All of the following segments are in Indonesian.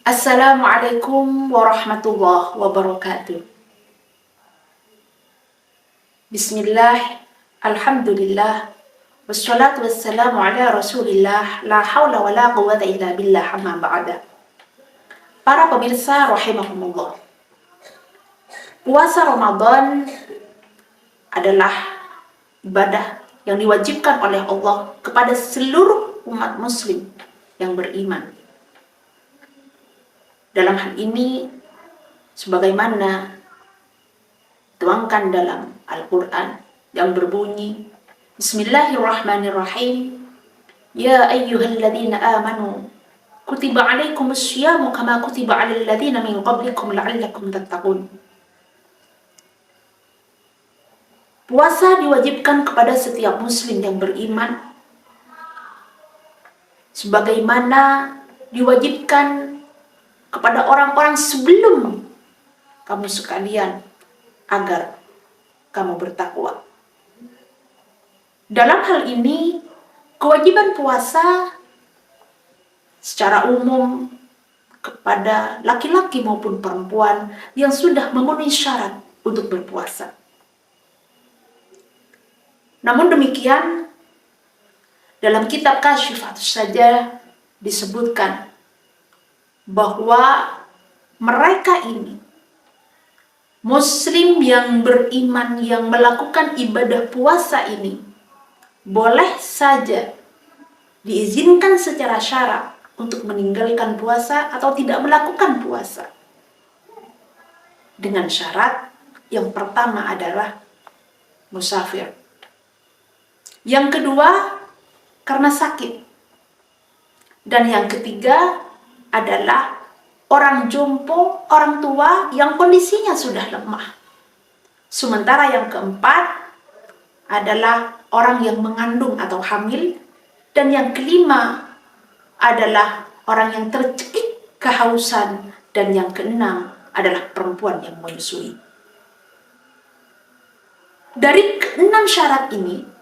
Assalamualaikum warahmatullahi wabarakatuh. Bismillah, alhamdulillah, wassalatu wassalamu ala rasulillah, la hawla wa la quwwata illa billah, amma ba'da. Para pemirsa rahimahumullah, puasa Ramadan adalah ibadah yang diwajibkan oleh Allah kepada seluruh umat muslim yang beriman. Dalam hal ini, sebagaimana dituangkan dalam Al-Quran yang berbunyi, Bismillahirrahmanirrahim, Ya ayyuhalladzina amanu, kutiba alaikumus syiyamu kama kutiba alal ladzina min qablikum la'allakum tattaqun. Puasa diwajibkan kepada setiap muslim yang beriman, sebagaimana diwajibkan kepada orang-orang sebelum kamu sekalian agar kamu bertakwa. Dalam hal ini, kewajiban puasa secara umum kepada laki-laki maupun perempuan yang sudah memenuhi syarat untuk berpuasa. Namun demikian, dalam kitab Kasyifatus Sajdah disebutkan bahwa mereka ini muslim yang beriman yang melakukan ibadah puasa ini boleh saja diizinkan secara syara untuk meninggalkan puasa atau tidak melakukan puasa. Dengan syarat yang pertama adalah musafir. Yang kedua karena sakit. Dan yang ketiga adalah orang jompo, orang tua yang kondisinya sudah lemah. Sementara yang keempat adalah orang yang mengandung atau hamil. Dan yang kelima adalah orang yang tercekik kehausan. Dan yang keenam adalah perempuan yang menyusui. Dari keenam syarat ini,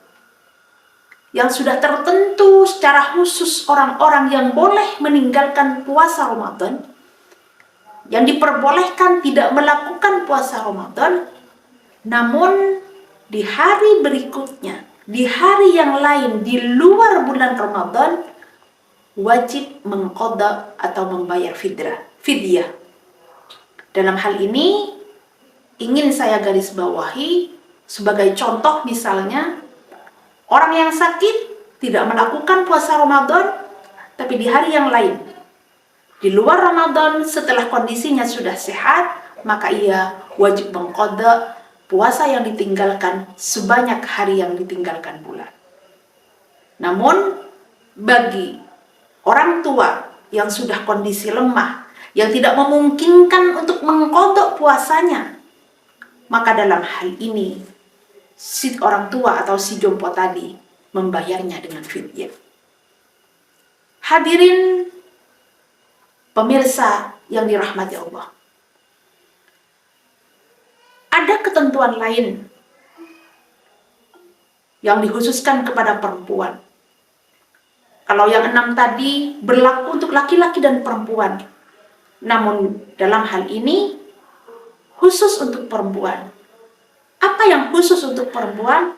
yang sudah tertentu secara khusus orang-orang yang boleh meninggalkan puasa Ramadan, yang diperbolehkan tidak melakukan puasa Ramadan, namun di hari berikutnya, di hari yang lain di luar bulan Ramadan, wajib mengqadha atau membayar fidyah. Dalam hal ini, ingin saya garis bawahi sebagai contoh misalnya, orang yang sakit tidak melakukan puasa Ramadan, tapi di hari yang lain, di luar Ramadan setelah kondisinya sudah sehat, maka ia wajib mengqadha puasa yang ditinggalkan sebanyak hari yang ditinggalkan bulan. Namun, bagi orang tua yang sudah kondisi lemah, yang tidak memungkinkan untuk mengqadha puasanya, maka dalam hal ini, si orang tua atau si jompo tadi membayarnya dengan fidyah. Hadirin pemirsa yang dirahmati Allah, ada ketentuan lain yang dikhususkan kepada perempuan. Kalau yang 6 tadi berlaku untuk laki-laki dan perempuan, namun dalam hal ini khusus untuk perempuan. Apa yang khusus untuk perempuan?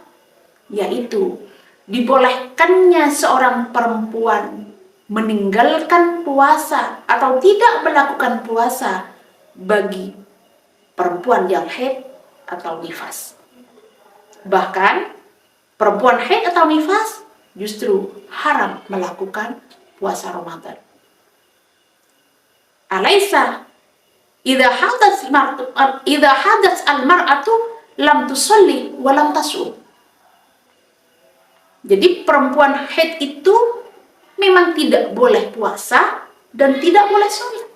Yaitu dibolehkannya seorang perempuan meninggalkan puasa atau tidak melakukan puasa bagi perempuan yang haid atau nifas. Bahkan perempuan haid atau nifas justru haram melakukan puasa Ramadan. Alaisa idza hadatz al-mar'atu lam tusalli wa lam tasum. Jadi perempuan haid itu memang tidak boleh puasa dan tidak boleh sholat.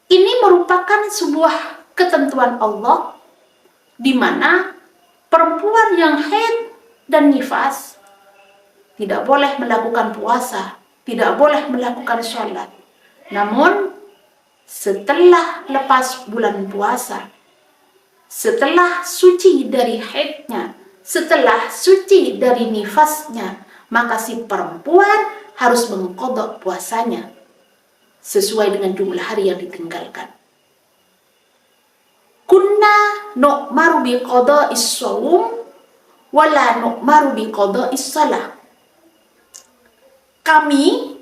Ini merupakan sebuah ketentuan Allah di mana perempuan yang haid dan nifas tidak boleh melakukan puasa, tidak boleh melakukan sholat. Namun setelah lepas bulan puasa, setelah suci dari haidnya, setelah suci dari nifasnya, maka si perempuan harus mengqadha puasanya sesuai dengan jumlah hari yang ditinggalkan. Kunna nu'maru bi qada'is shaum wa la nu'maru bi qada'is shalah. Kami,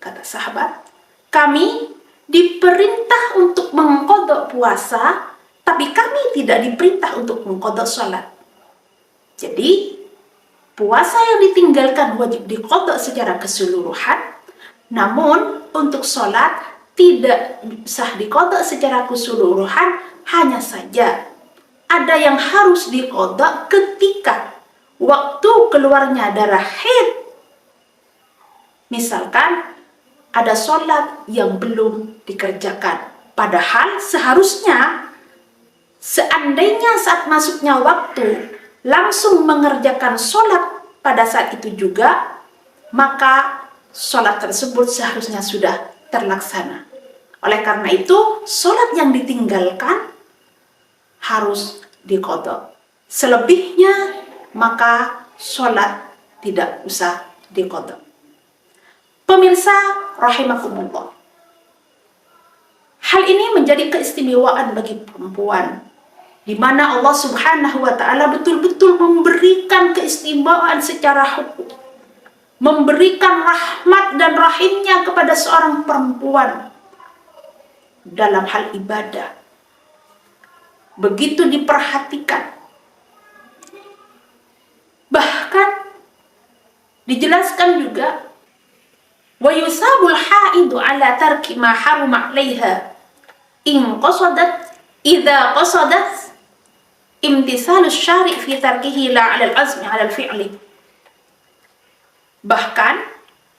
kata sahabat, kami diperintah untuk mengqadha puasa, tapi kami tidak diperintah untuk mengqadha salat. Jadi, puasa yang ditinggalkan wajib diqadha secara keseluruhan, namun untuk salat tidak sah diqadha secara keseluruhan, hanya saja ada yang harus diqadha ketika waktu keluarnya darah haid. Misalkan ada sholat yang belum dikerjakan, padahal seharusnya seandainya saat masuknya waktu langsung mengerjakan sholat pada saat itu juga, maka sholat tersebut seharusnya sudah terlaksana. Oleh karena itu, sholat yang ditinggalkan harus diqadha. Selebihnya, maka sholat tidak usah diqadha. Pemirsa rahimakumullah, hal ini menjadi keistimewaan bagi perempuan, di mana Allah Subhanahu wa Ta'ala betul-betul memberikan keistimewaan secara hukum, memberikan rahmat dan rahimnya kepada seorang perempuan dalam hal ibadah. Begitu diperhatikan. Bahkan dijelaskan juga, wa yusabul haidu ala tarki ma haruma 'alaiha in qasadat idza qasadat imtisalus syari' fi tarkihi la 'ala al-'azmi 'ala al-fi'li. Bahkan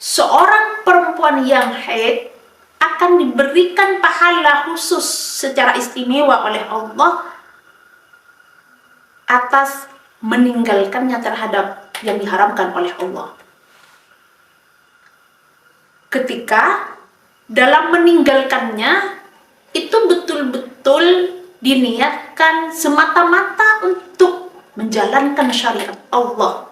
seorang perempuan yang haid akan diberikan pahala khusus secara istimewa oleh Allah atas meninggalkannya terhadap yang diharamkan oleh Allah. Ketika dalam meninggalkannya itu betul-betul diniatkan semata-mata untuk menjalankan syariat Allah.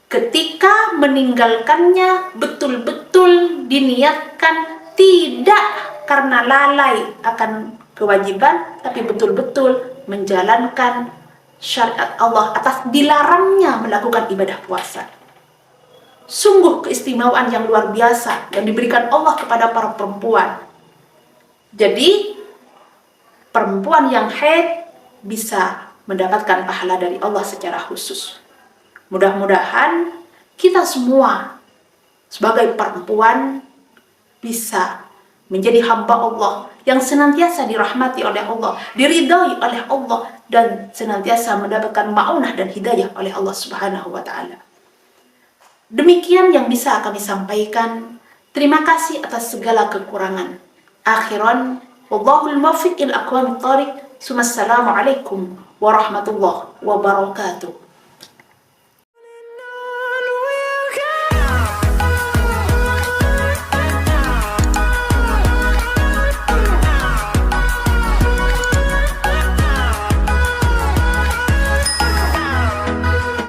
Ketika meninggalkannya betul-betul diniatkan tidak karena lalai akan kewajiban, tapi betul-betul menjalankan syariat Allah atas dilarangnya melakukan ibadah puasa. Sungguh keistimewaan yang luar biasa yang diberikan Allah kepada para perempuan. Jadi, perempuan yang haid bisa mendapatkan pahala dari Allah secara khusus. Mudah-mudahan kita semua sebagai perempuan bisa menjadi hamba Allah yang senantiasa dirahmati oleh Allah, diridhai oleh Allah, dan senantiasa mendapatkan ma'unah dan hidayah oleh Allah Subhanahu wa Ta'ala. Demikian yang bisa kami sampaikan. Terima kasih atas segala kekurangan. Akhiran, wallahul muwaffiq ila aqwamit thariq. Assalamualaikum warahmatullahi wabarakatuh.